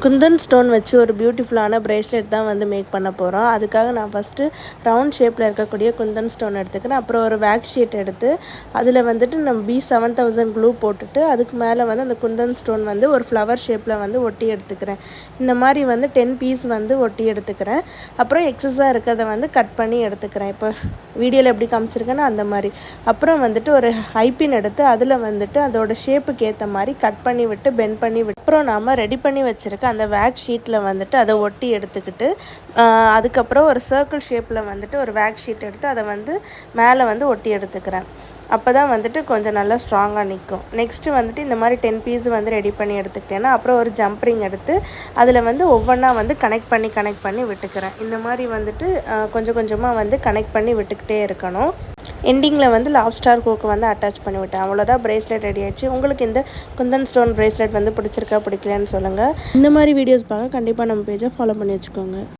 Kundan stone வச்சு ஒரு பியூட்டிஃபுல்லான பிரேஸ்லெட் தான் வந்து மேக் பண்ண போகிறோம். அதுக்காக நான் ஃபஸ்ட்டு ரவுண்ட் ஷேப்பில் இருக்கக்கூடிய குந்தன் ஸ்டோன் எடுத்துக்கிறேன். அப்புறம் ஒரு வேக் ஷீட் எடுத்து அதில் வந்துட்டு நம்ம B7000 க்ளூ போட்டுட்டு அதுக்கு மேலே வந்து அந்த குந்தன் ஸ்டோன் வந்து ஒரு ஃப்ளவர் ஷேப்பில் வந்து ஒட்டி எடுத்துக்கிறேன். இந்த மாதிரி வந்து 10 பீஸ் வந்து ஒட்டி எடுத்துக்கிறேன். அப்புறம் எக்ஸஸாக இருக்கிறத வந்து கட் பண்ணி எடுத்துக்கிறேன். இப்போ வீடியோவில் எப்படி காமிச்சிருக்கேன்னா அந்த மாதிரி. அப்புறம் வந்துட்டு ஒரு ஹைப்பின் எடுத்து அதில் வந்துட்டு அதோட ஷேப்புக்கு ஏற்ற மாதிரி கட் பண்ணி விட்டு பெண்ட் பண்ணி விட்டு அப்புறம் நாம் ரெடி பண்ணி வச்சுருக்க அந்த வேக் ஷீட்டில் வந்துட்டு அதை ஒட்டி எடுத்துக்கிட்டு அதுக்கப்புறம் ஒரு சர்க்கிள் ஷேப்பில் வந்துட்டு ஒரு வேக் ஷீட் எடுத்து அதை வந்து மேலே வந்து ஒட்டி எடுத்துக்கிறேன். அப்போ தான் வந்துட்டு கொஞ்சம் நல்லா ஸ்ட்ராங்காக நிற்கும். நெக்ஸ்ட்டு வந்துட்டு இந்த மாதிரி 10 பீஸ் வந்து ரெடி பண்ணி எடுத்துக்கிட்டேன்னா அப்புறம் ஒரு ஜம்ப்ரிங் எடுத்து அதில் வந்து ஒவ்வொன்றா வந்து கனெக்ட் பண்ணி விட்டுக்கிறேன். இந்த மாதிரி வந்துட்டு கொஞ்சம் கொஞ்சமாக வந்து கனெக்ட் பண்ணி விட்டுக்கிட்டே இருக்கணும். எண்டிங்கில் வந்து லாப்ஸ்டார் ஹூக்கு வந்து அட்டாச் பண்ணி விட்டேன். அவ்வளோதான், பிரேஸ்லெட் ரெடி ஆகிடுச்சு. உங்களுக்கு இந்த குந்தன் ஸ்டோன் பிரேஸ்லெட் வந்து பிடிச்சிருக்கா பிடிக்கலன்னு சொல்லுங்கள். இந்த மாதிரி வீடியோஸ் பார்க்க கண்டிப்பாக நம்ம பேஜை ஃபாலோ பண்ணி வச்சுக்கோங்க.